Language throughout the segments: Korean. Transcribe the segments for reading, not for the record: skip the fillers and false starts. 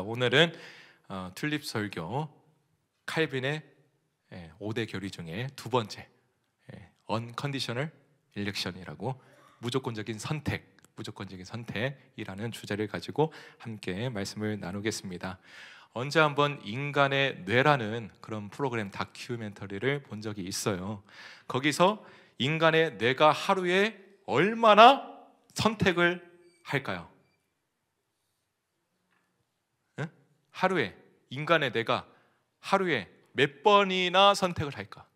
오늘은 튤립 설교 칼빈의 5대 교리 중에 두 번째 Unconditional Election이라고 무조건적인 선택이라는 주제를 가지고 함께 말씀을 나누겠습니다. 언제 한번 인간의 뇌라는 그런 프로그램 다큐멘터리를 본 적이 있어요. 거기서 인간의 뇌가 하루에 얼마나 선택을 할까요? 하루에 인간의 뇌가 하루에 몇 번이나 선택을 할까?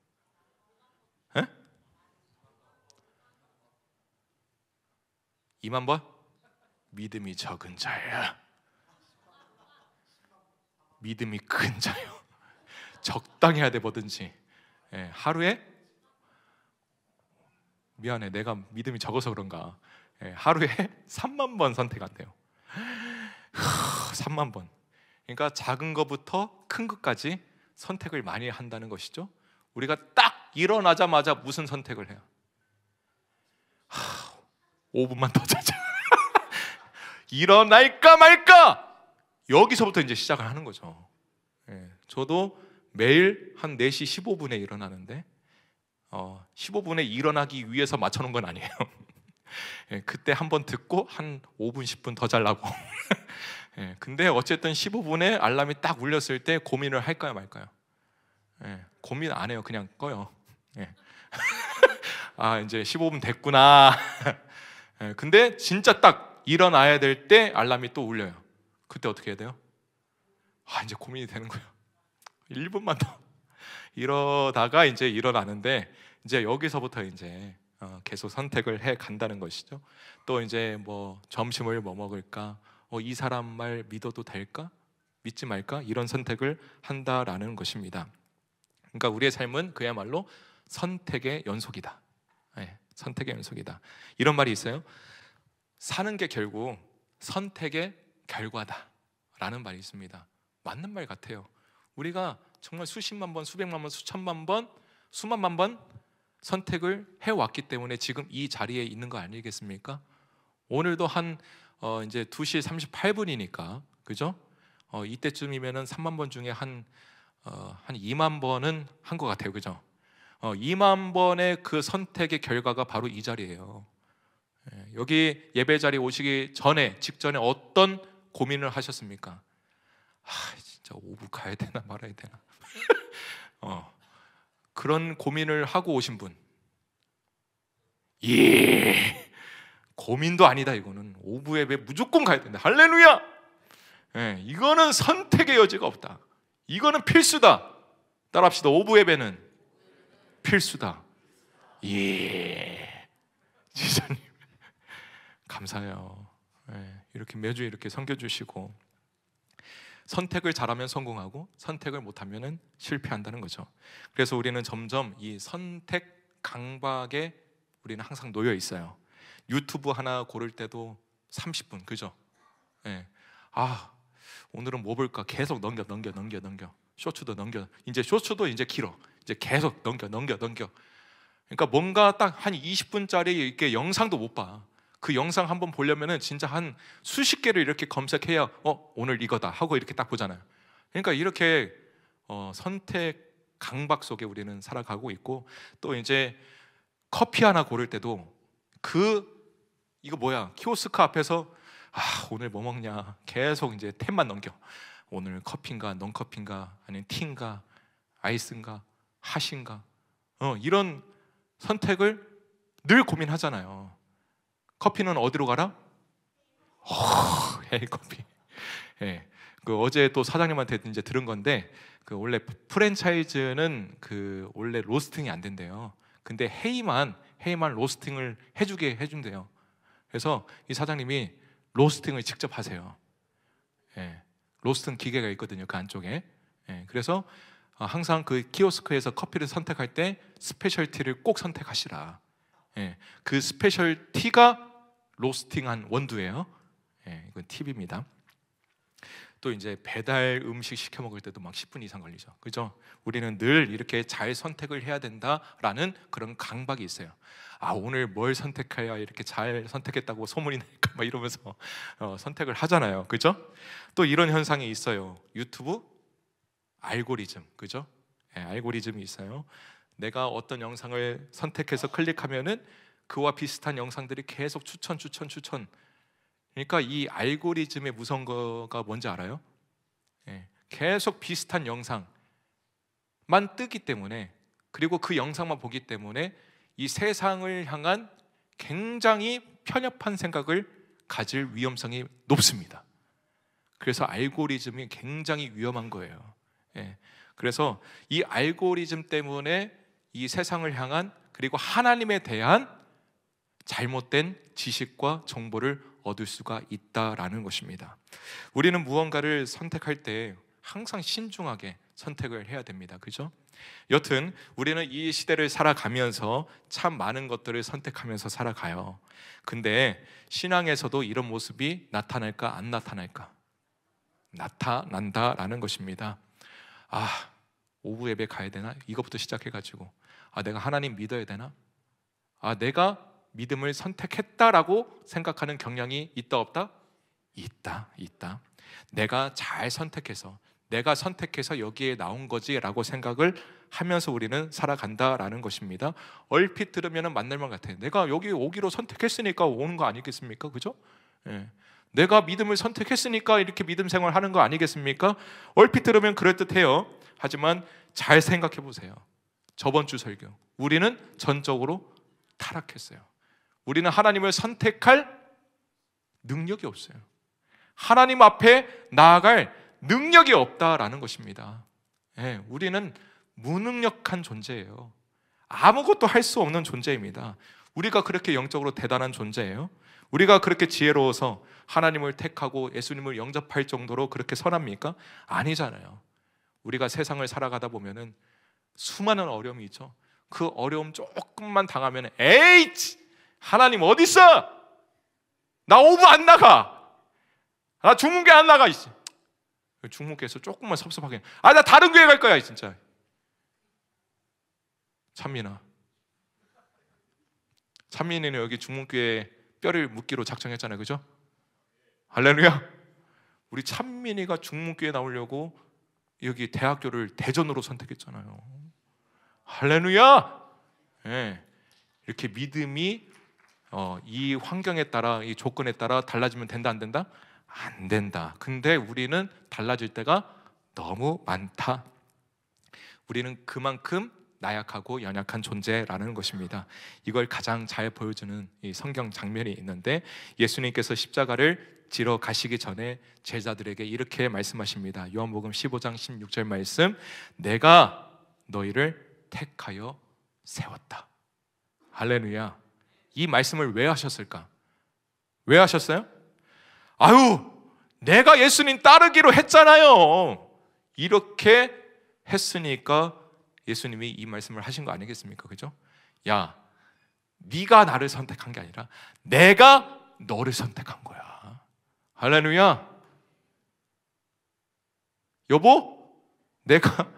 2만 번? 믿음이 적은 자야. 믿음이 큰 자요. 적당히 해야 돼 뭐든지. 하루에 미안해 내가 믿음이 적어서 그런가. 하루에 3만 번 선택한대요. 3만 번. 그러니까 작은 것부터 큰 것까지 선택을 많이 한다는 것이죠. 우리가 딱 일어나자마자 무슨 선택을 해요? 5분만 더 자자. 일어날까 말까? 여기서부터 이제 시작을 하는 거죠. 저도 매일 한 4시 15분에 일어나는데 15분에 일어나기 위해서 맞춰놓은 건 아니에요. 그때 한번 듣고 한 5분 10분 더 자려고. 근데 어쨌든 15분에 알람이 딱 울렸을 때 고민을 할까요 말까요? 고민 안 해요. 그냥 꺼요. 아 이제 15분 됐구나. 근데 진짜 딱 일어나야 될 때 알람이 또 울려요. 그때 어떻게 해야 돼요? 아 이제 고민이 되는 거예요. 1분만 더. 이러다가 이제 일어나는데 이제 여기서부터 이제 계속 선택을 해 간다는 것이죠. 또 이제 뭐 점심을 뭐 먹을까? 이 사람 말 믿어도 될까? 믿지 말까? 이런 선택을 한다라는 것입니다. 그러니까 우리의 삶은 그야말로 선택의 연속이다. 선택의 연속이다. 이런 말이 있어요. 사는 게 결국 선택의 결과다라는 말이 있습니다. 맞는 말 같아요. 우리가 정말 수십만 번, 수백만 번, 수천만 번, 수만만 번 선택을 해왔기 때문에 지금 이 자리에 있는 거 아니겠습니까? 오늘도 한 이제 2시 38분이니까 그죠? 이때쯤이면은 3만 번 중에 한 2만 번은 한 것 같아요, 그죠? 2만 번의 그 선택의 결과가 바로 이 자리예요. 여기 예배 자리에 오시기 직전에 어떤 고민을 하셨습니까? 진짜 오부 가야 되나 말아야 되나? 그런 고민을 하고 오신 분. 고민도 아니다 이거는. 오부 예배 무조건 가야 된다. 할렐루야! 이거는 선택의 여지가 없다. 이거는 필수다. 따라합시다. 오부 예배는 필수다. 지사님 감사해요. 이렇게 매주 이렇게 섬겨주시고 선택을 잘하면 성공하고 선택을 못하면 실패한다는 거죠. 그래서 우리는 점점 이 선택 강박에 우리는 항상 놓여 있어요. 유튜브 하나 고를 때도 30분 그죠? 오늘은 뭐 볼까? 계속 넘겨. 쇼츠도 넘겨. 이제 쇼츠도 이제 길어. 이제 계속 넘겨. 그러니까 뭔가 딱 한 20분짜리 이렇게 영상도 못 봐. 그 영상 한번 보려면은 진짜 한 수십 개를 이렇게 검색해야 오늘 이거다 하고 이렇게 딱 보잖아요. 그러니까 이렇게 선택 강박 속에 우리는 살아가고 있고 또 이제 커피 하나 고를 때도 이거 뭐야 키오스크 앞에서 오늘 뭐 먹냐 계속 이제 탭만 넘겨. 오늘 커피인가 넌커피인가 아니면 티인가 아이스인가 핫인가 이런 선택을 늘 고민하잖아요. 커피는 어디로 가라? 헤이커피. 그 어제 또 사장님한테 이제 들은 건데 그 원래 프랜차이즈는 그 원래 로스팅이 안 된대요. 근데 헤이만 로스팅을 해준대요. 그래서 이 사장님이 로스팅을 직접 하세요. 로스팅 기계가 있거든요 그 안쪽에. 그래서 항상 그 키오스크에서 커피를 선택할 때 스페셜티를 꼭 선택하시라. 그 스페셜티가 로스팅한 원두예요. 이건 팁입니다. 또 이제 배달 음식 시켜 먹을 때도 막 10분 이상 걸리죠. 그죠? 우리는 늘 이렇게 잘 선택을 해야 된다라는 그런 강박이 있어요. 아, 오늘 뭘 선택해야 이렇게 잘 선택했다고 소문이 날까 막 이러면서 선택을 하잖아요. 그죠? 또 이런 현상이 있어요. 유튜브 알고리즘, 그죠? 네, 알고리즘이 있어요. 내가 어떤 영상을 선택해서 클릭하면은 그와 비슷한 영상들이 계속 추천. 그러니까 이 알고리즘의 무서운 거가 뭔지 알아요? 예, 계속 비슷한 영상만 뜨기 때문에, 그리고 그 영상만 보기 때문에 이 세상을 향한 굉장히 편협한 생각을 가질 위험성이 높습니다. 그래서 알고리즘이 굉장히 위험한 거예요. 예, 그래서 이 알고리즘 때문에 이 세상을 향한, 그리고 하나님에 대한 잘못된 지식과 정보를 얻을 수가 있다라는 것입니다. 우리는 무언가를 선택할 때 항상 신중하게 선택을 해야 됩니다. 그죠? 여튼 우리는 이 시대를 살아가면서 참 많은 것들을 선택하면서 살아가요. 근데 신앙에서도 이런 모습이 나타날까 안 나타날까? 나타난다라는 것입니다. 아, 오후 예배 가야 되나? 이것부터 시작해가지고 내가 하나님 믿어야 되나? 내가 믿음을 선택했다라고 생각하는 경향이 있다 없다? 있다. 내가 선택해서 여기에 나온 거지라고 생각을 하면서 우리는 살아간다라는 것입니다. 얼핏 들으면 맞는 말 같아요. 내가 여기 오기로 선택했으니까 오는 거 아니겠습니까? 그죠? 예. 내가 믿음을 선택했으니까 이렇게 믿음 생활하는 거 아니겠습니까? 얼핏 들으면 그럴듯해요. 하지만 잘 생각해 보세요. 저번 주 설교, 우리는 전적으로 타락했어요. 우리는 하나님을 선택할 능력이 없어요. 하나님 앞에 나아갈 능력이 없다라는 것입니다. 예, 우리는 무능력한 존재예요. 아무것도 할 수 없는 존재입니다. 우리가 그렇게 영적으로 대단한 존재예요? 우리가 그렇게 지혜로워서 하나님을 택하고 예수님을 영접할 정도로 그렇게 선합니까? 아니잖아요. 우리가 세상을 살아가다 보면은 수많은 어려움이 있죠. 그 어려움 조금만 당하면 에이! 하나님 어디 있어? 나 오부 안 나가. 나 중문교회 안 나가. 중문교회에서 조금만 섭섭하게 나 다른 교회 갈 거야 진짜. 찬민이는 여기 중문교회 뼈를 묻기로 작정했잖아요. 그죠? 할렐루야. 우리 찬민이가 중문교회 나오려고 여기 대학교를 대전으로 선택했잖아요. 할렐루야. 네. 이렇게 믿음이 이 환경에 따라, 이 조건에 따라 달라지면 된다 안 된다? 안 된다. 근데 우리는 달라질 때가 너무 많다. 우리는 그만큼 나약하고 연약한 존재라는 것입니다. 이걸 가장 잘 보여주는 이 성경 장면이 있는데, 예수님께서 십자가를 지러 가시기 전에 제자들에게 이렇게 말씀하십니다. 요한복음 15장 16절 말씀, 내가 너희를 택하여 세웠다. 할렐루야. 이 말씀을 왜 하셨을까? 왜 하셨어요? 내가 예수님 따르기로 했잖아요. 이렇게 했으니까 예수님이 이 말씀을 하신 거 아니겠습니까? 그죠? 야, 네가 나를 선택한 게 아니라 내가 너를 선택한 거야. 할렐루야. 여보, 내가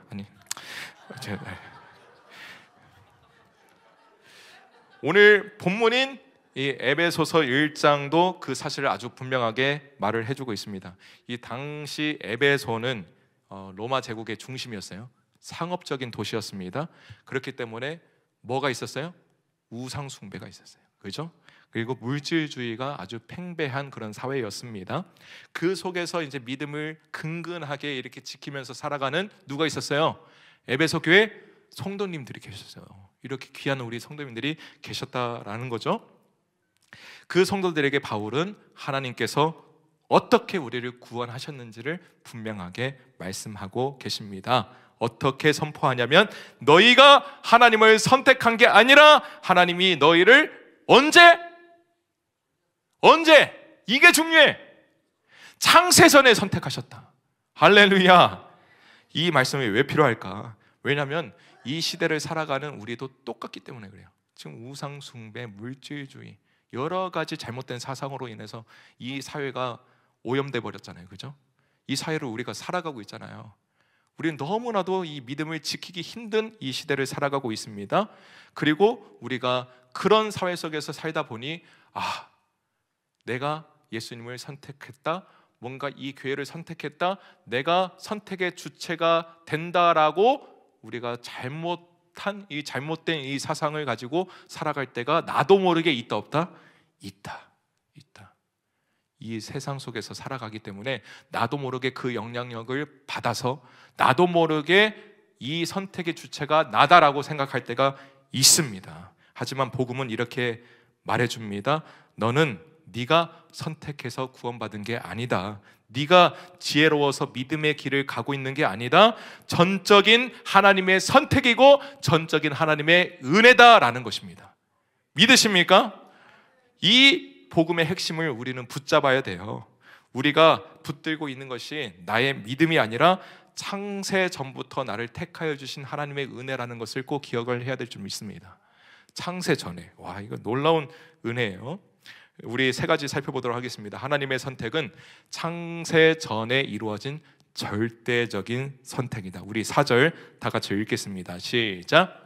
오늘 본문인 이 에베소서 1장도 그 사실을 아주 분명하게 말을 해주고 있습니다. 이 당시 에베소는 로마 제국의 중심이었어요. 상업적인 도시였습니다. 그렇기 때문에 뭐가 있었어요? 우상 숭배가 있었어요. 그렇죠? 그리고 물질주의가 아주 팽배한 그런 사회였습니다. 그 속에서 이제 믿음을 근근하게 이렇게 지키면서 살아가는 누가 있었어요? 에베소 교회 성도님들이 계셨어요. 이렇게 귀한 우리 성도님들이 계셨다라는 거죠. 그 성도들에게 바울은 하나님께서 어떻게 우리를 구원하셨는지를 분명하게 말씀하고 계십니다. 어떻게 선포하냐면, 너희가 하나님을 선택한 게 아니라 하나님이 너희를 언제? 이게 중요해. 창세전에 선택하셨다. 할렐루야. 이 말씀이 왜 필요할까? 왜냐하면 이 시대를 살아가는 우리도 똑같기 때문에 그래요. 지금 우상 숭배, 물질주의, 여러 가지 잘못된 사상으로 인해서 이 사회가 오염돼 버렸잖아요. 그죠? 이 사회를 우리가 살아가고 있잖아요. 우리는 너무나도 이 믿음을 지키기 힘든 이 시대를 살아가고 있습니다. 그리고 우리가 그런 사회 속에서 살다 보니 내가 예수님을 선택했다, 뭔가 이 교회를 선택했다, 내가 선택의 주체가 된다라고 우리가 잘못된 이 사상을 가지고 살아갈 때가 나도 모르게 있다 없다? 있다. 이 세상 속에서 살아가기 때문에 나도 모르게 그 영향력을 받아서 나도 모르게 이 선택의 주체가 나다라고 생각할 때가 있습니다. 하지만 복음은 이렇게 말해줍니다. 너는 네가 선택해서 구원받은 게 아니다. 네가 지혜로워서 믿음의 길을 가고 있는 게 아니다. 전적인 하나님의 선택이고 전적인 하나님의 은혜다라는 것입니다. 믿으십니까? 이 복음의 핵심을 우리는 붙잡아야 돼요. 우리가 붙들고 있는 것이 나의 믿음이 아니라 창세 전부터 나를 택하여 주신 하나님의 은혜라는 것을 꼭 기억을 해야 될 줄 믿습니다. 창세 전에. 이거 놀라운 은혜예요. 우리 세 가지 살펴보도록 하겠습니다. 하나님의 선택은 창세 전에 이루어진 절대적인 선택이다. 우리 4절 다 같이 읽겠습니다. 시작.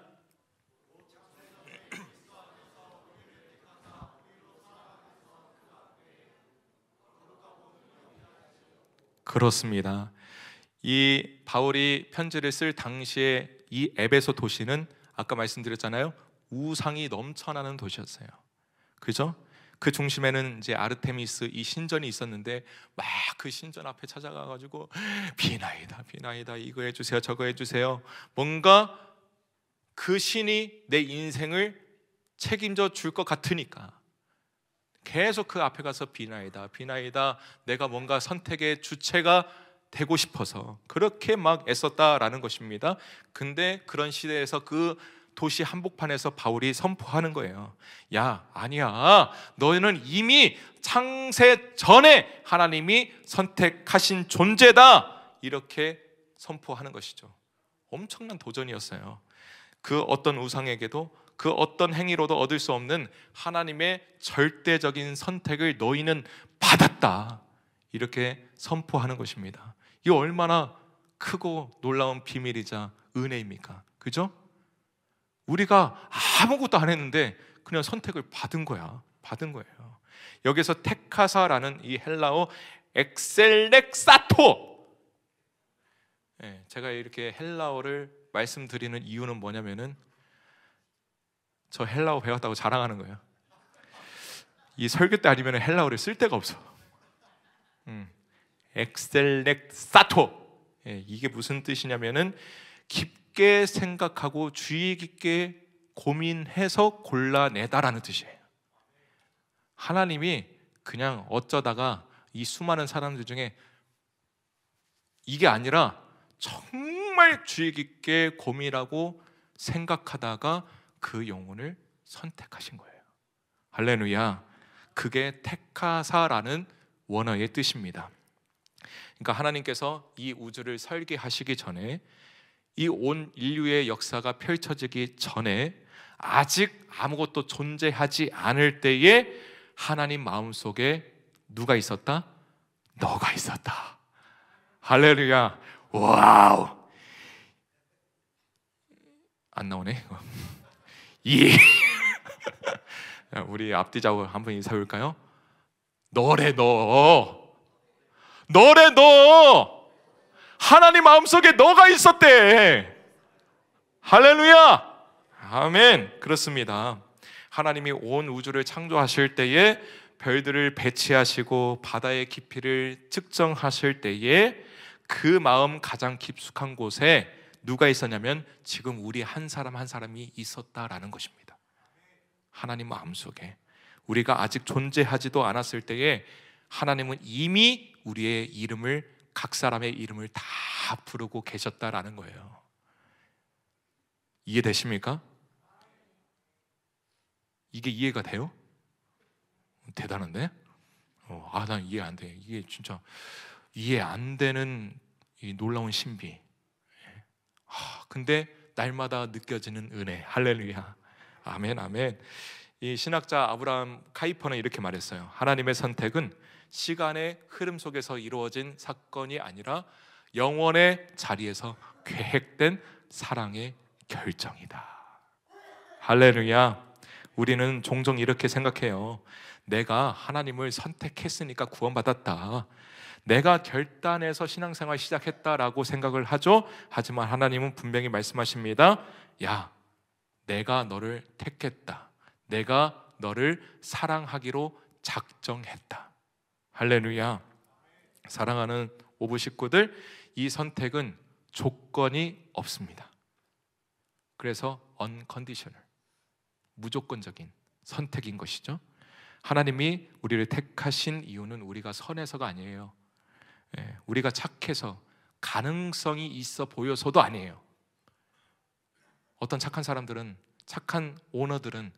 그렇습니다. 이 바울이 편지를 쓸 당시에 이 에베소 도시는 아까 말씀드렸잖아요. 우상이 넘쳐나는 도시였어요. 그죠? 그 중심에는 이제 아르테미스 이 신전이 있었는데 막 그 신전 앞에 찾아가가지고 비나이다 이거 해주세요 저거 해주세요. 뭔가 그 신이 내 인생을 책임져 줄 것 같으니까 계속 그 앞에 가서 비나이다 내가 뭔가 선택의 주체가 되고 싶어서 그렇게 막 애썼다라는 것입니다. 근데 그런 시대에서 그 도시 한복판에서 바울이 선포하는 거예요. 아니야. 너희는 이미 창세 전에 하나님이 선택하신 존재다. 이렇게 선포하는 것이죠. 엄청난 도전이었어요. 그 어떤 우상에게도 그 어떤 행위로도 얻을 수 없는 하나님의 절대적인 선택을 너희는 받았다. 이렇게 선포하는 것입니다. 이 얼마나 크고 놀라운 비밀이자 은혜입니까? 그죠? 우리가 아무것도 안 했는데 그냥 선택을 받은 거예요. 여기서 테카사라는 이 헬라어 엑셀렉사토. 제가 이렇게 헬라어를 말씀드리는 이유는 뭐냐면은 저 헬라어 배웠다고 자랑하는 거예요. 이 설교 때 아니면 헬라어를 쓸 데가 없어. 엑셀렉사토. 이게 무슨 뜻이냐면은 깊게 생각하고 주의 깊게 고민해서 골라내다라는 뜻이에요. 하나님이 그냥 어쩌다가 이 수많은 사람들 중에 이게 아니라 정말 주의 깊게 고민하고 생각하다가 그 영혼을 선택하신 거예요. 할렐루야. 그게 테카사라는 원어의 뜻입니다. 그러니까 하나님께서 이 우주를 설계하시기 전에 이 온 인류의 역사가 펼쳐지기 전에 아직 아무것도 존재하지 않을 때에 하나님 마음속에 누가 있었다? 너가 있었다. 할렐루야. 와우. 안 나오네. 우리 앞뒤 좌우 한번 인사해 볼까요? 너래 너. 하나님 마음속에 너가 있었대. 할렐루야. 아멘. 그렇습니다. 하나님이 온 우주를 창조하실 때에 별들을 배치하시고 바다의 깊이를 측정하실 때에 그 마음 가장 깊숙한 곳에 누가 있었냐면 지금 우리 한 사람 한 사람이 있었다라는 것입니다. 하나님 마음속에 우리가 아직 존재하지도 않았을 때에 하나님은 이미 우리의 이름을 각 사람의 이름을 다 부르고 계셨다라는 거예요. 이해되십니까? 이게 이해가 돼요? 대단한데? 난 이해 안 돼. 이게 진짜 이해 안 되는 이 놀라운 신비. 근데 날마다 느껴지는 은혜. 할렐루야. 아멘. 이 신학자 아브라함 카이퍼는 이렇게 말했어요. 하나님의 선택은 시간의 흐름 속에서 이루어진 사건이 아니라 영원의 자리에서 계획된 사랑의 결정이다. 할렐루야. 우리는 종종 이렇게 생각해요. 내가 하나님을 선택했으니까 구원받았다, 내가 결단해서 신앙생활 시작했다라고 생각을 하죠. 하지만 하나님은 분명히 말씀하십니다. 야, 내가 너를 택했다, 내가 너를 사랑하기로 작정했다. 할렐루야. 사랑하는 오부 식구들, 이 선택은 조건이 없습니다. 그래서 unconditional, 무조건적인 선택인 것이죠. 하나님이 우리를 택하신 이유는 우리가 선해서가 아니에요. 우리가 착해서, 가능성이 있어 보여서도 아니에요. 어떤 착한 사람들은, 착한 오너들은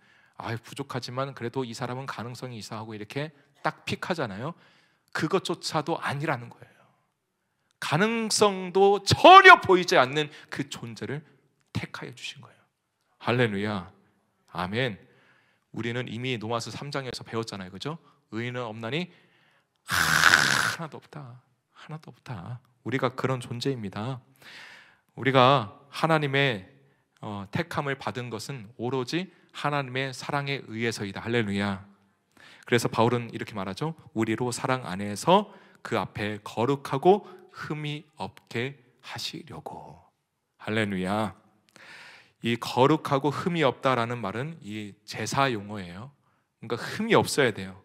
부족하지만 그래도 이 사람은 가능성이 있어 하고 이렇게 딱 픽하잖아요. 그것조차도 아니라는 거예요. 가능성도 전혀 보이지 않는 그 존재를 택하여 주신 거예요. 할렐루야. 아멘. 우리는 이미 로마서 3장에서 배웠잖아요, 그죠? 의인은 없나니 하나도 없다, 하나도 없다. 우리가 그런 존재입니다. 우리가 하나님의 택함을 받은 것은 오로지 하나님의 사랑에 의해서이다. 할렐루야. 그래서 바울은 이렇게 말하죠. 우리로 사랑 안에서 그 앞에 거룩하고 흠이 없게 하시려고. 할렐루야. 이 거룩하고 흠이 없다라는 말은 이 제사 용어예요. 그러니까 흠이 없어야 돼요.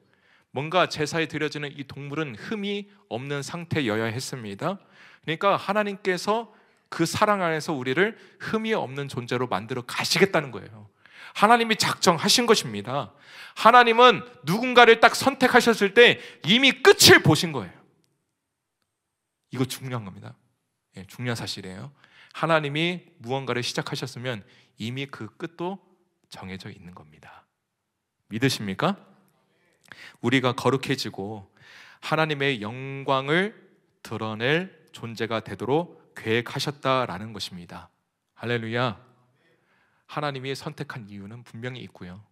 뭔가 제사에 드려지는 이 동물은 흠이 없는 상태여야 했습니다. 그러니까 하나님께서 그 사랑 안에서 우리를 흠이 없는 존재로 만들어 가시겠다는 거예요. 하나님이 작정하신 것입니다. 하나님은 누군가를 딱 선택하셨을 때 이미 끝을 보신 거예요. 이거 중요한 겁니다. 중요한 사실이에요. 하나님이 무언가를 시작하셨으면 이미 그 끝도 정해져 있는 겁니다. 믿으십니까? 우리가 거룩해지고 하나님의 영광을 드러낼 존재가 되도록 계획하셨다라는 것입니다. 할렐루야. 하나님이 선택한 이유는 분명히 있고요,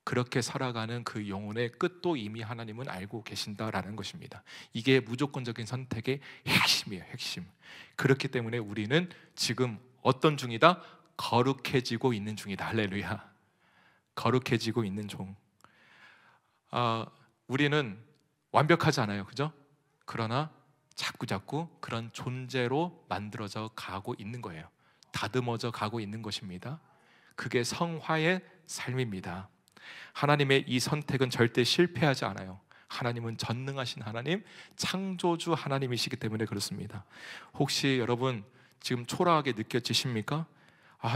그렇게 살아가는 그 영혼의 끝도 이미 하나님은 알고 계신다라는 것입니다. 이게 무조건적인 선택의 핵심이에요, 핵심. 그렇기 때문에 우리는 지금 어떤 중이다? 거룩해지고 있는 중이다. 할렐루야. 거룩해지고 있는 중. 우리는 완벽하지 않아요, 그죠? 그러나 자꾸자꾸 그런 존재로 만들어져 가고 있는 거예요. 다듬어져 가고 있는 것입니다. 그게 성화의 삶입니다. 하나님의 이 선택은 절대 실패하지 않아요. 하나님은 전능하신 하나님, 창조주 하나님이시기 때문에 그렇습니다. 혹시 여러분 지금 초라하게 느껴지십니까?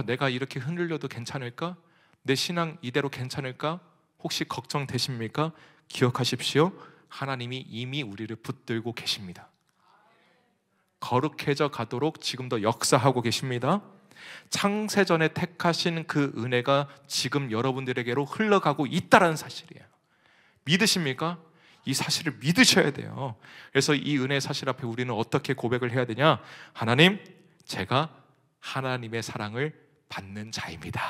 내가 이렇게 흔들려도 괜찮을까? 내 신앙 이대로 괜찮을까? 혹시 걱정되십니까? 기억하십시오. 하나님이 이미 우리를 붙들고 계십니다. 거룩해져 가도록 지금도 역사하고 계십니다. 창세전에 택하신 그 은혜가 지금 여러분들에게로 흘러가고 있다는 사실이에요. 믿으십니까? 이 사실을 믿으셔야 돼요. 그래서 이 은혜의 사실 앞에 우리는 어떻게 고백을 해야 되냐? 하나님, 제가 하나님의 사랑을 받는 자입니다.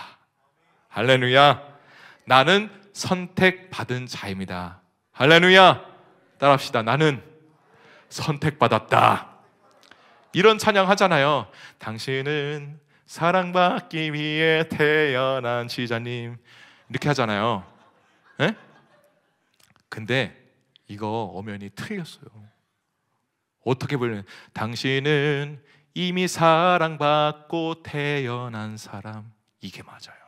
할렐루야. 나는 선택받은 자입니다. 할렐루야. 따라합시다. 나는 선택받았다. 이런 찬양 하잖아요. 당신은 사랑받기 위해 태어난 지자님, 이렇게 하잖아요. 에? 근데 이거 엄연히 틀렸어요. 어떻게 보면 당신은 이미 사랑받고 태어난 사람, 이게 맞아요.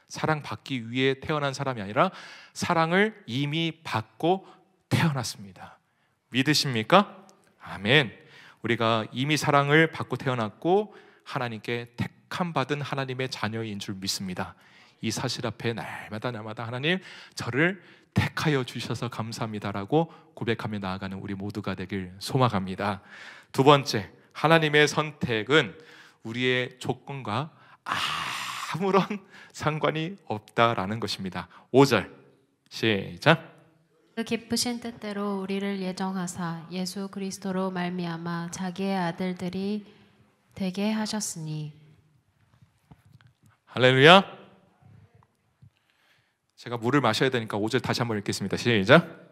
사랑받기 위해 태어난 사람이 아니라 사랑을 이미 받고 태어났습니다. 믿으십니까? 아멘. 우리가 이미 사랑을 받고 태어났고 하나님께 택함받은 하나님의 자녀인 줄 믿습니다. 이 사실 앞에 날마다 하나님, 저를 택하여 주셔서 감사합니다라고 고백하며 나아가는 우리 모두가 되길 소망합니다. 두 번째, 하나님의 선택은 우리의 조건과 아무런 상관이 없다라는 것입니다. 5절 시작. 그 기쁘신 뜻대로 우리를 예정하사 예수 그리스도로 말미암아 자기의 아들들이 되게 하셨으니. 할렐루야. 제가 물을 마셔야 되니까 5절 다시 한번 읽겠습니다. 시작.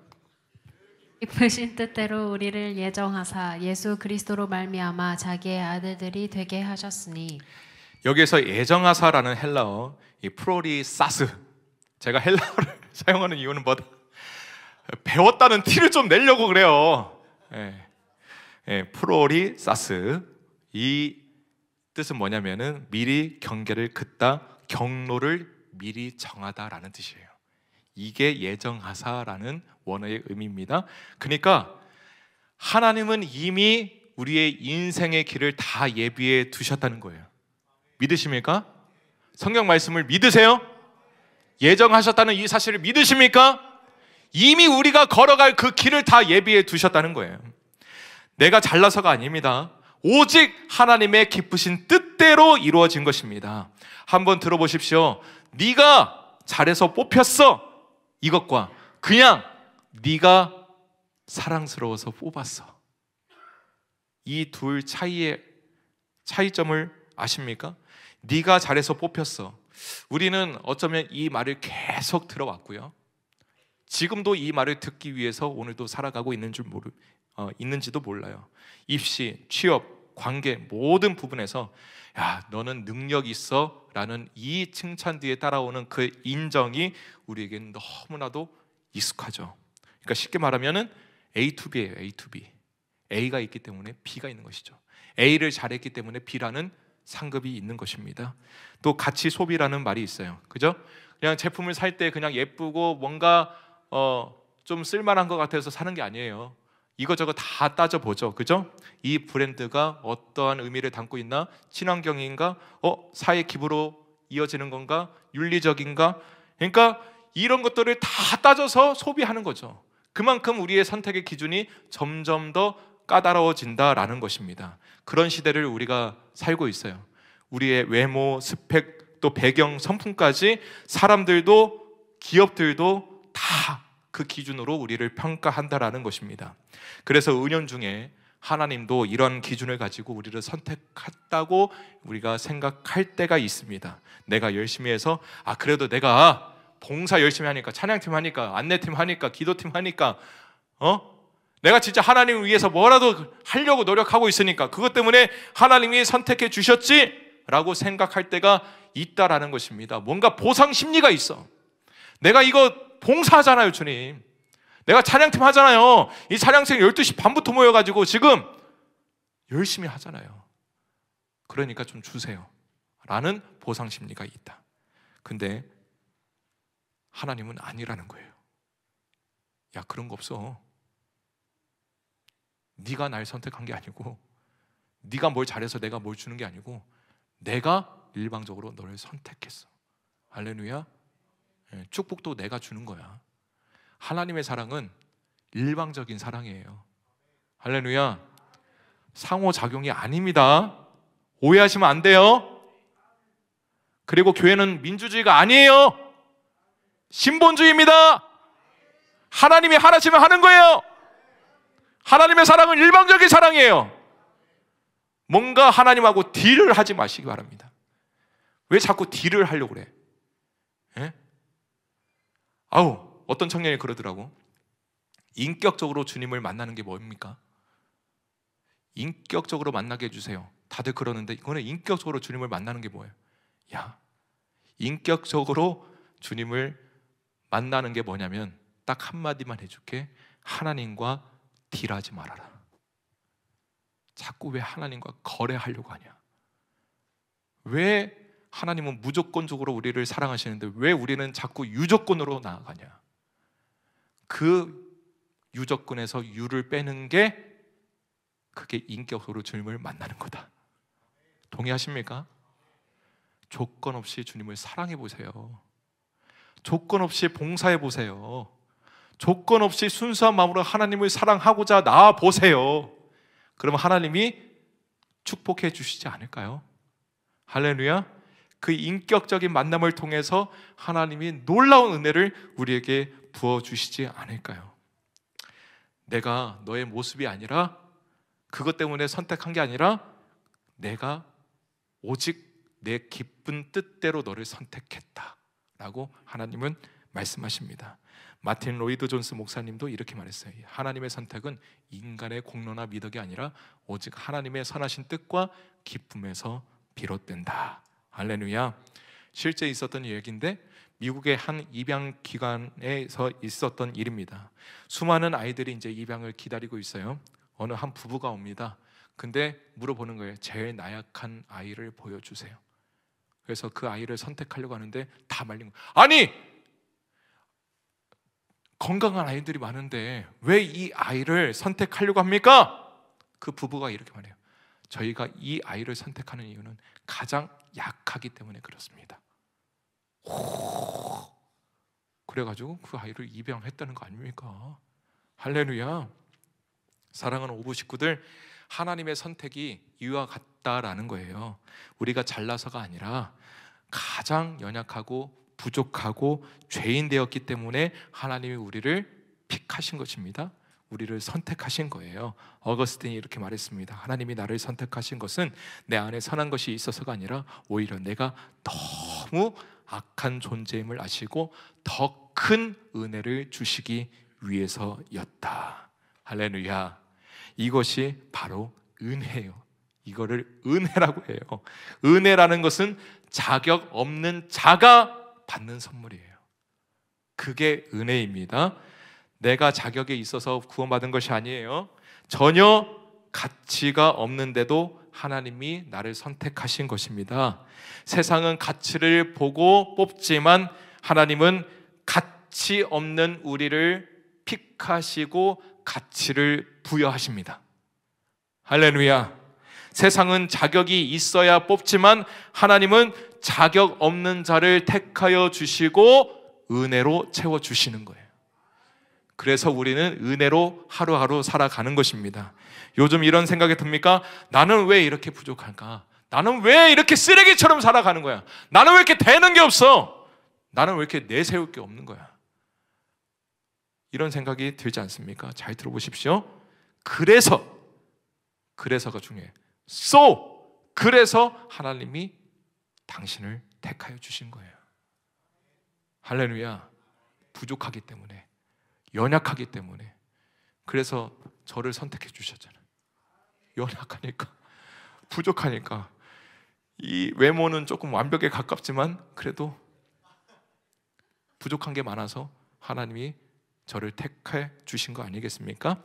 기쁘신 뜻대로 우리를 예정하사 예수 그리스도로 말미암아 자기의 아들들이 되게 하셨으니. 여기에서 예정하사라는 헬라어, 이 프로리사스, 제가 헬라어를 사용하는 이유는 뭐다? 배웠다는 티를 좀 내려고 그래요. 프로리사스, 이 뜻은 뭐냐면은 미리 경계를 긋다, 경로를 미리 정하다라는 뜻이에요. 이게 예정하사라는 원어의 의미입니다. 그러니까 하나님은 이미 우리의 인생의 길을 다 예비해 두셨다는 거예요. 믿으십니까? 성경 말씀을 믿으세요? 예정하셨다는 이 사실을 믿으십니까? 이미 우리가 걸어갈 그 길을 다 예비해 두셨다는 거예요. 내가 잘나서가 아닙니다. 오직 하나님의 기쁘신 뜻대로 이루어진 것입니다. 한번 들어보십시오. 네가 잘해서 뽑혔어, 이것과 그냥 네가 사랑스러워서 뽑았어, 이 둘 차이의 차이점을 아십니까? 네가 잘해서 뽑혔어. 우리는 어쩌면 이 말을 계속 들어왔고요. 지금도 이 말을 듣기 위해서 오늘도 살아가고 있는지도 몰라요. 입시, 취업, 관계 모든 부분에서 야, 너는 능력 있어 라는 이 칭찬 뒤에 따라오는 그 인정이 우리에게는 너무나도 익숙하죠. 그러니까 쉽게 말하면은 A to B예요. A to B. A가 있기 때문에 B가 있는 것이죠. A를 잘했기 때문에 B라는 상급이 있는 것입니다. 또 가치 소비라는 말이 있어요. 그죠? 그냥 제품을 살 때 그냥 예쁘고 뭔가 좀 쓸만한 것 같아서 사는 게 아니에요. 이것저것 다 따져보죠. 그죠? 이 브랜드가 어떠한 의미를 담고 있나? 친환경인가? 사회 기부로 이어지는 건가? 윤리적인가? 그러니까 이런 것들을 다 따져서 소비하는 거죠. 그만큼 우리의 선택의 기준이 점점 더 까다로워진다라는 것입니다. 그런 시대를 우리가 살고 있어요. 우리의 외모, 스펙, 또 배경, 성품까지 사람들도 기업들도 다 그 기준으로 우리를 평가한다라는 것입니다. 그래서 은연중에 하나님도 이런 기준을 가지고 우리를 선택했다고 우리가 생각할 때가 있습니다. 내가 열심히 해서 그래도 내가 봉사 열심히 하니까, 찬양팀 하니까, 안내팀 하니까, 기도팀 하니까 내가 진짜 하나님을 위해서 뭐라도 하려고 노력하고 있으니까 그것 때문에 하나님이 선택해 주셨지 라고 생각할 때가 있다라는 것입니다. 뭔가 보상 심리가 있어. 내가 이거 봉사하잖아요, 주님. 내가 찬양팀 하잖아요. 이 찬양팀 12시 반부터 모여가지고 지금 열심히 하잖아요. 그러니까 좀 주세요 라는 보상 심리가 있다. 근데 하나님은 아니라는 거예요. 야, 그런 거 없어. 네가 날 선택한 게 아니고, 네가 뭘 잘해서 내가 뭘 주는 게 아니고, 내가 일방적으로 너를 선택했어. 할렐루야. 축복도 내가 주는 거야. 하나님의 사랑은 일방적인 사랑이에요. 할렐루야. 상호작용이 아닙니다. 오해하시면 안 돼요. 그리고 교회는 민주주의가 아니에요. 신본주의입니다. 하나님이 하나시면 하는 거예요. 하나님의 사랑은 일방적인 사랑이에요. 뭔가 하나님하고 딜을 하지 마시기 바랍니다. 왜 자꾸 딜을 하려고 그래? 어떤 청년이 그러더라고. 인격적으로 주님을 만나는 게 뭡니까? 인격적으로 만나게 해주세요. 다들 그러는데 이거는 인격적으로 주님을 만나는 게 뭐예요? 야, 인격적으로 주님을 만나는 게 뭐냐면 딱 한마디만 해줄게. 하나님과 딜하지 말아라. 자꾸 왜 하나님과 거래하려고 하냐? 왜 하나님은 무조건적으로 우리를 사랑하시는데 왜 우리는 자꾸 유조건으로 나아가냐? 그 유조건에서 유를 빼는 게 그게 인격으로 주님을 만나는 거다. 동의하십니까? 조건 없이 주님을 사랑해 보세요. 조건 없이 봉사해 보세요. 조건 없이 순수한 마음으로 하나님을 사랑하고자 나와 보세요. 그러면 하나님이 축복해 주시지 않을까요? 할렐루야. 그 인격적인 만남을 통해서 하나님이 놀라운 은혜를 우리에게 부어주시지 않을까요? 내가 너의 모습이 아니라, 그것 때문에 선택한 게 아니라 내가 오직 내 기쁜 뜻대로 너를 선택했다 라고 하나님은 말씀하십니다. 마틴 로이드 존스 목사님도 이렇게 말했어요. 하나님의 선택은 인간의 공로나 미덕이 아니라 오직 하나님의 선하신 뜻과 기쁨에서 비롯된다. 할렐루야. 실제 있었던 얘기인데 미국의 한 입양 기관에서 있었던 일입니다. 수많은 아이들이 이제 입양을 기다리고 있어요. 어느 한 부부가 옵니다. 근데 물어보는 거예요. 제일 나약한 아이를 보여주세요. 그래서 그 아이를 선택하려고 하는데 다 말린 거예요. 아니! 건강한 아이들이 많은데 왜 이 아이를 선택하려고 합니까? 그 부부가 이렇게 말해요. 저희가 이 아이를 선택하는 이유는 가장 약하기 때문에 그렇습니다. 그래가지고 그 아이를 입양했다는 거 아닙니까? 할렐루야. 사랑하는 오부 식구들, 하나님의 선택이 이와 같다라는 거예요. 우리가 잘나서가 아니라 가장 연약하고 부족하고 죄인 되었기 때문에 하나님이 우리를 픽하신 것입니다. 우리를 선택하신 거예요. 어거스틴이 이렇게 말했습니다. 하나님이 나를 선택하신 것은 내 안에 선한 것이 있어서가 아니라 오히려 내가 너무 악한 존재임을 아시고 더 큰 은혜를 주시기 위해서였다. 할렐루야. 이것이 바로 은혜예요. 이거를 은혜라고 해요. 은혜라는 것은 자격 없는 자가 받는 선물이에요. 그게 은혜입니다. 내가 자격에 있어서 구원받은 것이 아니에요. 전혀 가치가 없는데도 하나님이 나를 선택하신 것입니다. 세상은 가치를 보고 뽑지만 하나님은 가치 없는 우리를 픽하시고 가치를 부여하십니다. 할렐루야. 세상은 자격이 있어야 뽑지만 하나님은 자격 없는 자를 택하여 주시고 은혜로 채워주시는 거예요. 그래서 우리는 은혜로 하루하루 살아가는 것입니다. 요즘 이런 생각이 듭니까? 나는 왜 이렇게 부족할까? 나는 왜 이렇게 쓰레기처럼 살아가는 거야? 나는 왜 이렇게 되는 게 없어? 나는 왜 이렇게 내세울 게 없는 거야? 이런 생각이 들지 않습니까? 잘 들어보십시오. 그래서가 중요해요. 그래서 하나님이 당신을 택하여 주신 거예요. 할렐루야. 부족하기 때문에, 연약하기 때문에. 그래서 저를 선택해 주셨잖아요. 연약하니까, 부족하니까. 이 외모는 조금 완벽에 가깝지만 그래도 부족한 게 많아서 하나님이 저를 택해 주신 거 아니겠습니까?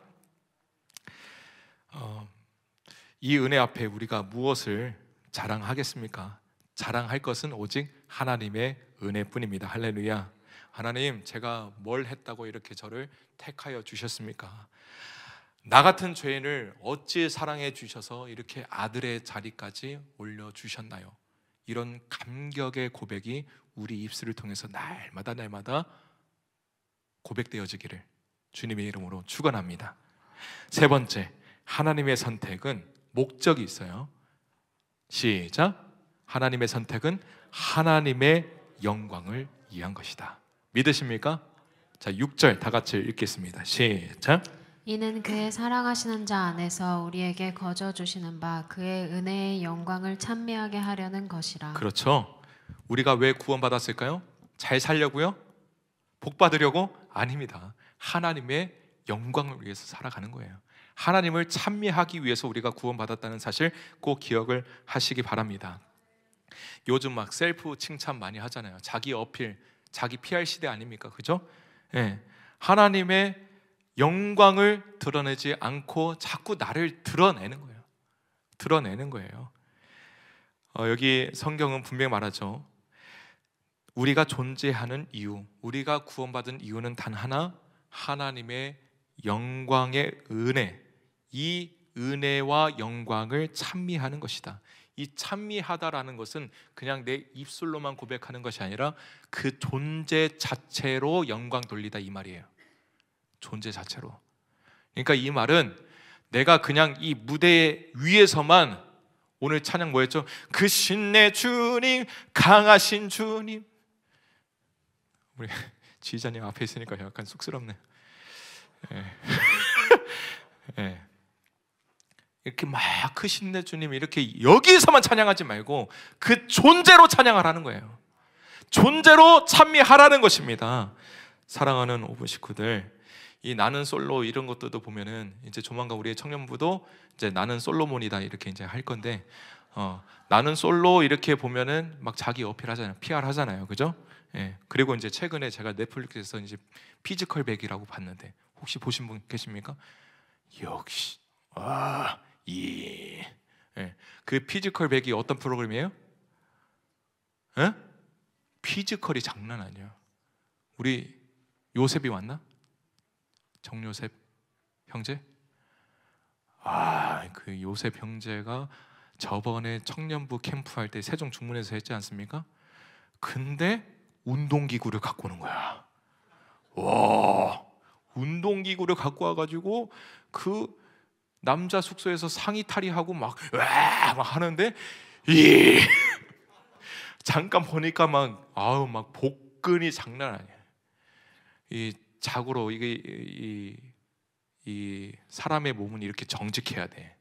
이 은혜 앞에 우리가 무엇을 자랑하겠습니까? 자랑할 것은 오직 하나님의 은혜뿐입니다. 할렐루야. 하나님, 제가 뭘 했다고 이렇게 저를 택하여 주셨습니까? 나 같은 죄인을 어찌 사랑해 주셔서 이렇게 아들의 자리까지 올려주셨나요? 이런 감격의 고백이 우리 입술을 통해서 날마다 고백되어지기를 주님의 이름으로 축원합니다. 세 번째, 하나님의 선택은 목적이 있어요. 시작. 하나님의 선택은 하나님의 영광을 위한 것이다. 믿으십니까? 자, 6절 다 같이 읽겠습니다. 시작. 이는 그의 사랑하시는 자 안에서 우리에게 거저 주시는 바 그의 은혜의 영광을 찬미하게 하려는 것이라. 그렇죠. 우리가 왜 구원받았을까요? 잘 살려고요? 복 받으려고? 아닙니다. 하나님의 영광을 위해서 살아가는 거예요. 하나님을 찬미하기 위해서 우리가 구원받았다는 사실 꼭 기억을 하시기 바랍니다. 요즘 막 셀프 칭찬 많이 하잖아요. 자기 어필, 자기 PR 시대 아닙니까? 그죠? 네. 하나님의 영광을 드러내지 않고 자꾸 나를 드러내는 거예요. 드러내는 거예요. 여기 성경은 분명히 말하죠. 우리가 존재하는 이유, 우리가 구원받은 이유는 단 하나, 하나님의 영광의 은혜, 이 은혜와 영광을 찬미하는 것이다. 이 찬미하다라는 것은 그냥 내 입술로만 고백하는 것이 아니라 그 존재 자체로 영광 돌리다 이 말이에요. 존재 자체로. 그러니까 이 말은 내가 그냥 이 무대 위에서만, 오늘 찬양 뭐였죠? 그 신내 주님, 강하신 주님. 우리 지휘자님 앞에 있으니까 약간 쑥스럽네. 네. 이렇게 막 크신 내 주님 이렇게 여기서만 찬양하지 말고 그 존재로 찬양하라는 거예요. 존재로 찬미하라는 것입니다. 사랑하는 오분 식구들, 이 나는 솔로 이런 것들도 보면은 이제 조만간 우리의 청년부도 이제 나는 솔로몬이다 이렇게 이제 할 건데, 나는 솔로 이렇게 보면은 막 자기 어필하잖아요. PR 하잖아요, 그죠? 예. 그리고 이제 최근에 제가 넷플릭스에서 이제 피지컬 백이라고 봤는데, 혹시 보신 분 계십니까? 역시 예. 그 피지컬 백이 어떤 프로그램이에요? 예? 피지컬이 장난 아니에요. 우리 요셉이 왔나? 정요셉 형제? 그 요셉 형제가 저번에 청년부 캠프 할 때 세종 중문에서 했지 않습니까? 근데 운동기구를 갖고 오는 거야. 와, 운동기구를 갖고 와가지고 그 남자 숙소에서 상의 탈의하고 막 하는데, 잠깐 보니까 막 복근이 장난 아니야. 이 자고로 이 사람의 몸은 이렇게 정직해야 돼.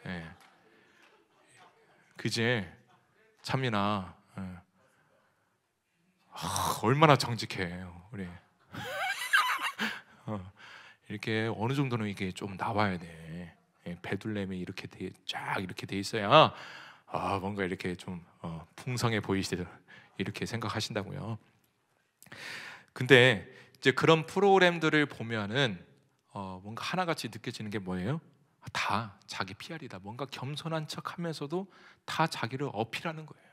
예. 그지? 참이나 얼마나 정직해요 우리. 이렇게 어느 정도는 이게 좀 나와야 돼. 배둘렘이 이렇게 쫙 이렇게 돼 있어야 뭔가 이렇게 좀 풍성해 보이시듯 이렇게 생각하신다고요. 근데 이제 그런 프로그램들을 보면은 뭔가 하나같이 느껴지는 게 뭐예요? 다 자기 PR이다. 뭔가 겸손한 척하면서도 다 자기를 어필하는 거예요.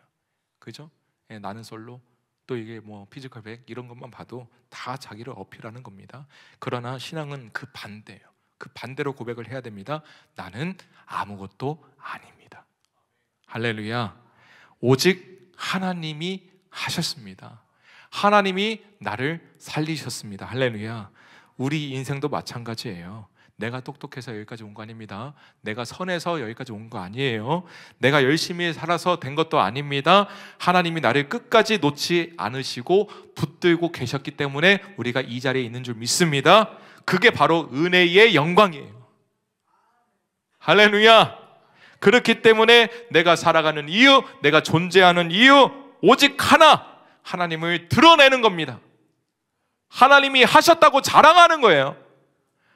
그죠? 나는 솔로, 또 이게 뭐 피지컬 백 이런 것만 봐도 다 자기를 어필하는 겁니다. 그러나 신앙은 그 반대예요. 그 반대로 고백을 해야 됩니다. 나는 아무것도 아닙니다. 할렐루야. 오직 하나님이 하셨습니다. 하나님이 나를 살리셨습니다. 할렐루야. 우리 인생도 마찬가지예요. 내가 똑똑해서 여기까지 온 거 아닙니다. 내가 선해서 여기까지 온 거 아니에요. 내가 열심히 살아서 된 것도 아닙니다. 하나님이 나를 끝까지 놓지 않으시고 붙들고 계셨기 때문에 우리가 이 자리에 있는 줄 믿습니다. 그게 바로 은혜의 영광이에요. 할렐루야. 그렇기 때문에 내가 살아가는 이유, 내가 존재하는 이유, 오직 하나, 하나님을 드러내는 겁니다. 하나님이 하셨다고 자랑하는 거예요.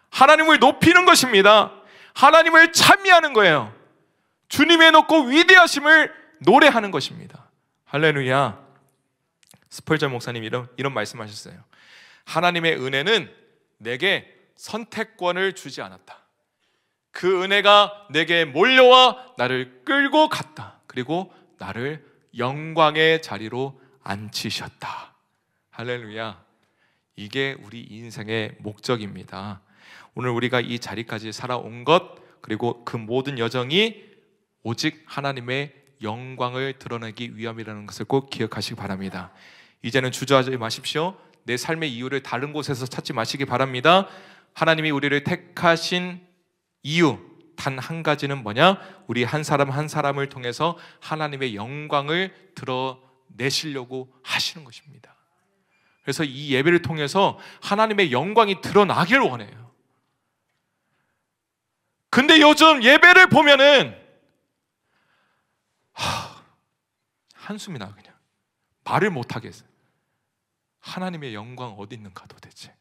하나님을 높이는 것입니다. 하나님을 찬미하는 거예요. 주님의 높고 위대하심을 노래하는 것입니다. 할렐루야. 스펄전 목사님 이런 말씀하셨어요. 하나님의 은혜는 내게 선택권을 주지 않았다. 그 은혜가 내게 몰려와 나를 끌고 갔다. 그리고 나를 영광의 자리로 앉히셨다. 할렐루야. 이게 우리 인생의 목적입니다. 오늘 우리가 이 자리까지 살아온 것, 그리고 그 모든 여정이 오직 하나님의 영광을 드러내기 위함이라는 것을 꼭 기억하시기 바랍니다. 이제는 주저하지 마십시오. 내 삶의 이유를 다른 곳에서 찾지 마시기 바랍니다. 하나님이 우리를 택하신 이유 단 한 가지는 뭐냐? 우리 한 사람 한 사람을 통해서 하나님의 영광을 드러내시려고 하시는 것입니다. 그래서 이 예배를 통해서 하나님의 영광이 드러나길 원해요. 근데 요즘 예배를 보면은 한숨이 나. 그냥 말을 못 하겠어요. 하나님의 영광 어디 있는가 도대체.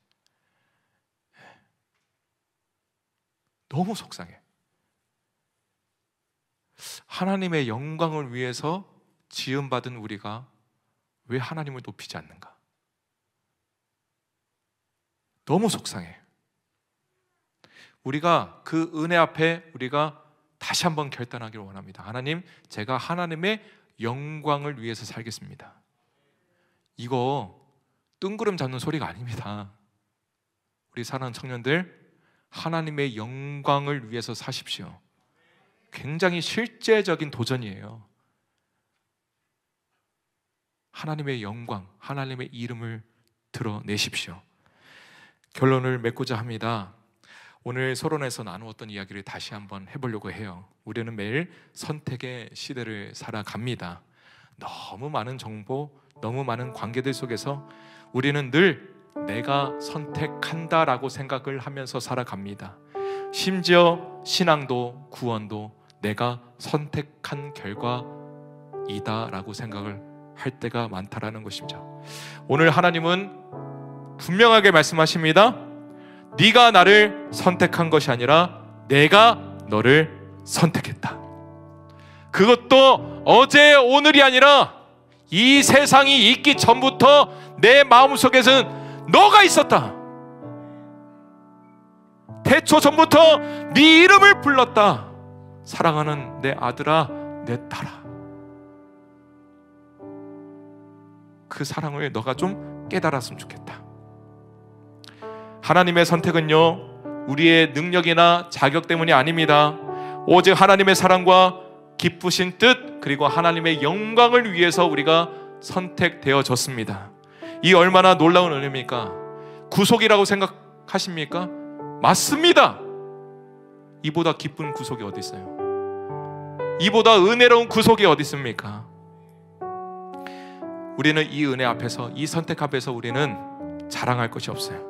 너무 속상해. 하나님의 영광을 위해서 지음받은 우리가 왜 하나님을 높이지 않는가? 너무 속상해. 우리가 그 은혜 앞에 우리가 다시 한번 결단하기를 원합니다. 하나님, 제가 하나님의 영광을 위해서 살겠습니다. 이거 뜬구름 잡는 소리가 아닙니다. 우리 사랑하는 청년들, 하나님의 영광을 위해서 사십시오. 굉장히 실제적인 도전이에요. 하나님의 영광, 하나님의 이름을 드러내십시오. 결론을 맺고자 합니다. 오늘 서론에서 나누었던 이야기를 다시 한번 해보려고 해요. 우리는 매일 선택의 시대를 살아갑니다. 너무 많은 정보, 너무 많은 관계들 속에서 우리는 늘 내가 선택한다라고 생각을 하면서 살아갑니다. 심지어 신앙도 구원도 내가 선택한 결과이다라고 생각을 할 때가 많다라는 것입니다. 오늘 하나님은 분명하게 말씀하십니다. 네가 나를 선택한 것이 아니라 내가 너를 선택했다. 그것도 어제 오늘이 아니라 이 세상이 있기 전부터 내 마음속에는 너가 있었다. 태초 전부터 네 이름을 불렀다. 사랑하는 내 아들아, 내 딸아. 그 사랑을 너가 좀 깨달았으면 좋겠다. 하나님의 선택은요, 우리의 능력이나 자격 때문이 아닙니다. 오직 하나님의 사랑과 기쁘신 뜻, 그리고 하나님의 영광을 위해서 우리가 선택되어졌습니다. 이 얼마나 놀라운 은혜입니까? 구속이라고 생각하십니까? 맞습니다. 이보다 기쁜 구속이 어디 있어요? 이보다 은혜로운 구속이 어디 있습니까? 우리는 이 은혜 앞에서, 이 선택 앞에서 우리는 자랑할 것이 없어요.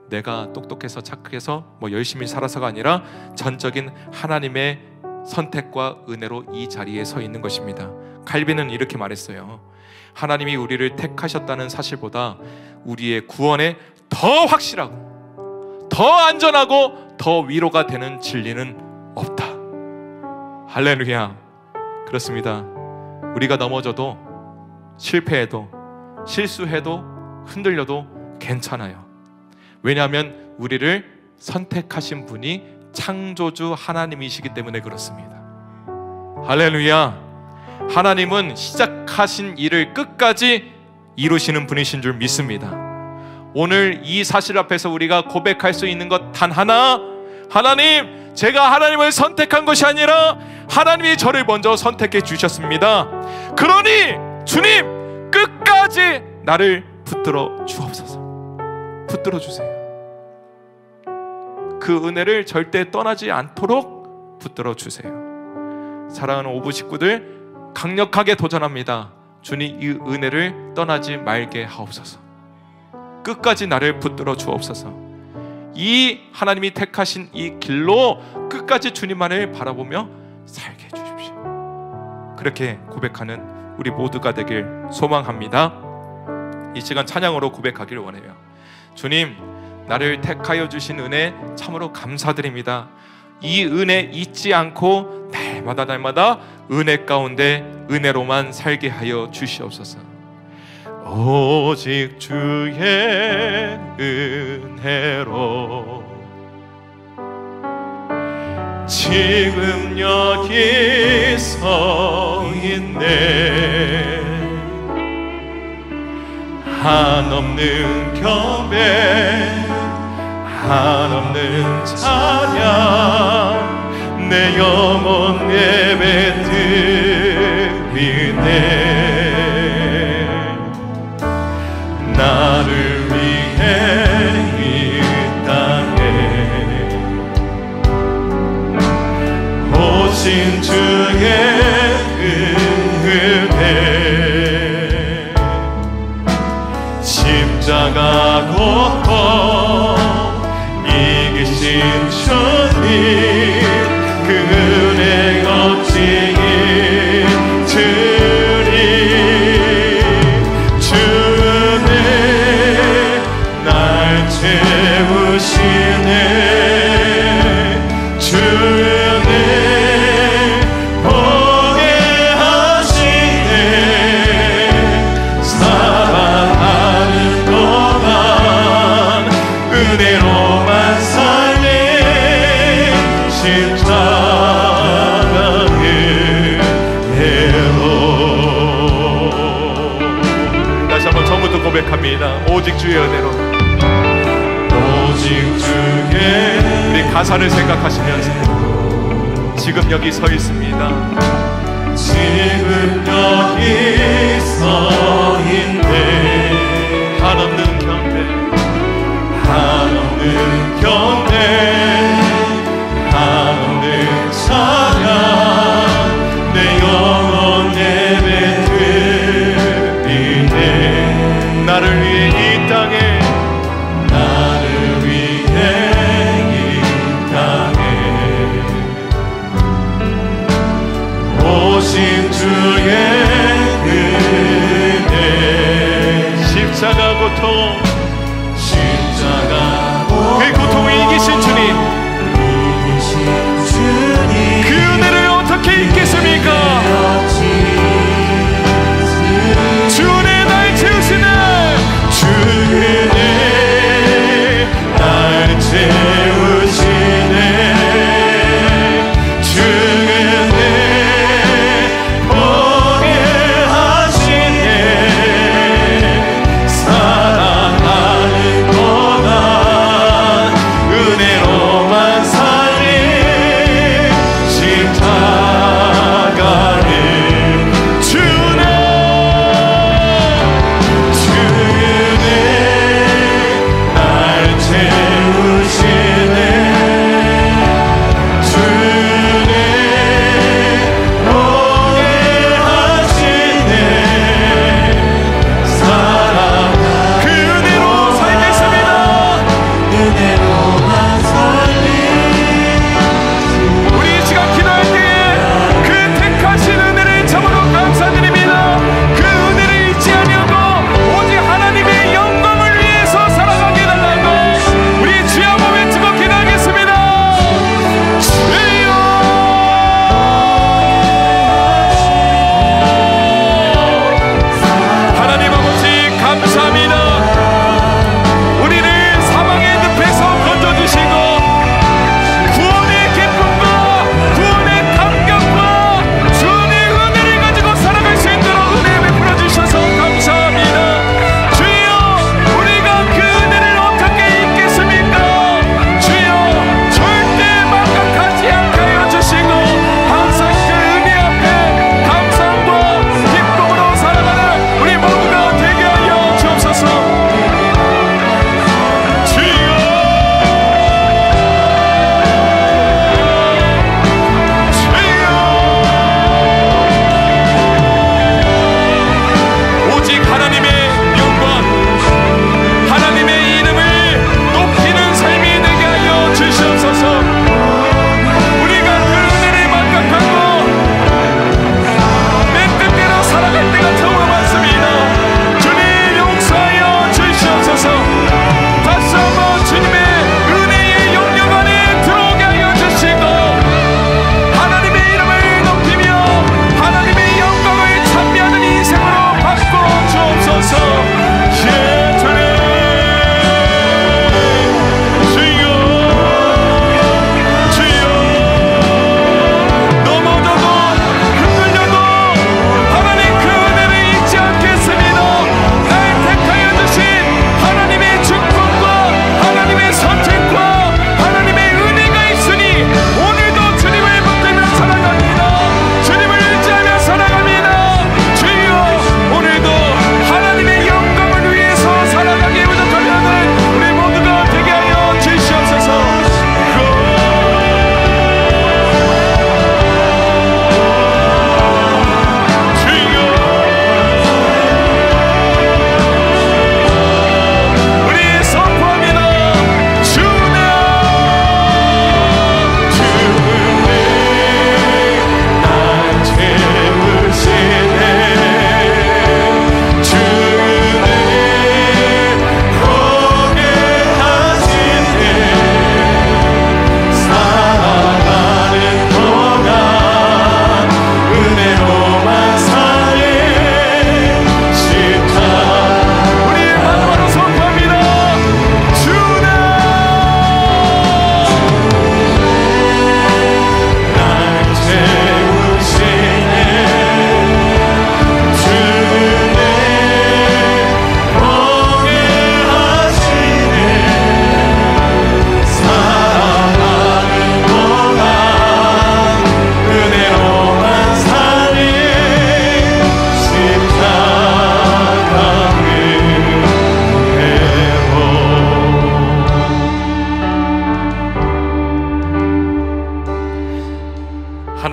내가 똑똑해서 착해서 열심히 살아서가 아니라 전적인 하나님의 선택과 은혜로 이 자리에 서 있는 것입니다. 칼빈은 이렇게 말했어요. 하나님이 우리를 택하셨다는 사실보다 우리의 구원에 더 확실하고 더 안전하고 더 위로가 되는 진리는 없다. 할렐루야. 그렇습니다. 우리가 넘어져도, 실패해도, 실수해도, 흔들려도 괜찮아요. 왜냐하면 우리를 선택하신 분이 창조주 하나님이시기 때문에 그렇습니다. 할렐루야. 하나님은 시작하신 일을 끝까지 이루시는 분이신 줄 믿습니다. 오늘 이 사실 앞에서 우리가 고백할 수 있는 것 단 하나, 하나님, 제가 하나님을 선택한 것이 아니라 하나님이 저를 먼저 선택해 주셨습니다. 그러니 주님, 끝까지 나를 붙들어 주옵소서. 붙들어 주세요. 그 은혜를 절대 떠나지 않도록 붙들어 주세요. 사랑하는 오부 식구들, 강력하게 도전합니다. 주님, 이 은혜를 떠나지 말게 하옵소서. 끝까지 나를 붙들어 주옵소서. 이 하나님이 택하신 이 길로 끝까지 주님만을 바라보며 살게 해주십시오. 그렇게 고백하는 우리 모두가 되길 소망합니다. 이 시간 찬양으로 고백하기를 원해요. 주님, 나를 택하여 주신 은혜 참으로 감사드립니다. 이 은혜 잊지 않고 날마다 은혜 가운데 은혜로만 살게 하여 주시옵소서. 오직 주의 은혜로 지금 여기 서 있네. 한없는 경배, 한없는 찬양, 내 영혼 예배 드리네. 나를 위해 이 땅에 오신 주의 은혜, 십자가 고통 이기신 주님, 그 은혜 걷지 주님, 주 은혜 날 채우시네. 주 은혜 보게 하시네. 살아가는 동안 은혜로만 살리 십자가 은혜로. 다시 한번 처음부터 고백합니다. 오직 주의 은혜로. 오직 주의, 우리 가사를 생각하시면서 지금 여기 서 있습니다. 지금 여기 서 있네. 한없는 경배, 한없는 경배, 한없는 찬양, 내 영혼 예배 드리네. 나를 위해 이 땅에, 나를 위해 이 땅에 오신 주의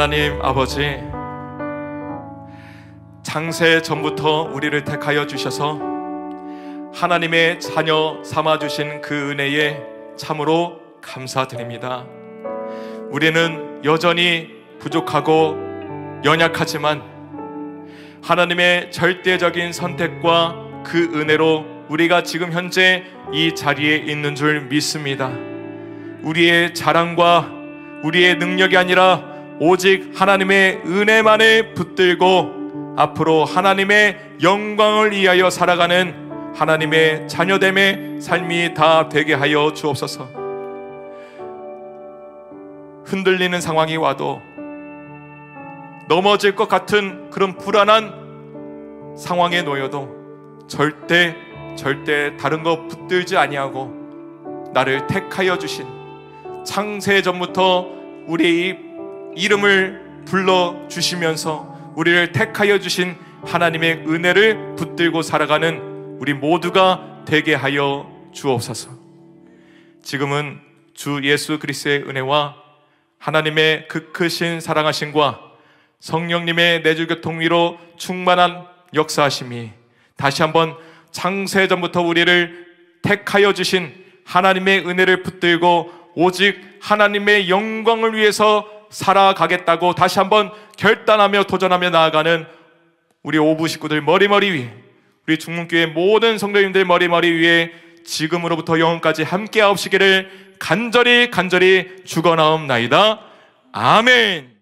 하나님 아버지, 창세 전부터 우리를 택하여 주셔서 하나님의 자녀 삼아주신 그 은혜에 참으로 감사드립니다. 우리는 여전히 부족하고 연약하지만 하나님의 절대적인 선택과 그 은혜로 우리가 지금 현재 이 자리에 있는 줄 믿습니다. 우리의 자랑과 우리의 능력이 아니라 오직 하나님의 은혜만을 붙들고 앞으로 하나님의 영광을 위하여 살아가는 하나님의 자녀됨의 삶이 다 되게 하여 주옵소서. 흔들리는 상황이 와도, 넘어질 것 같은 그런 불안한 상황에 놓여도 절대 다른 거 붙들지 아니하고 나를 택하여 주신, 창세 전부터 우리의 이름을 불러주시면서 우리를 택하여 주신 하나님의 은혜를 붙들고 살아가는 우리 모두가 되게 하여 주옵소서. 지금은 주 예수 그리스도의 은혜와 하나님의 그 크신 사랑하심과 성령님의 내주교통 위로 충만한 역사하심이 다시 한번 창세전부터 우리를 택하여 주신 하나님의 은혜를 붙들고 오직 하나님의 영광을 위해서 살아가겠다고 다시 한번 결단하며 도전하며 나아가는 우리 오부 식구들 머리머리 위에, 우리 중문교회 모든 성도님들 머리머리 위에 지금으로부터 영원까지 함께 하옵시기를 간절히 축원하옵나이다. 아멘.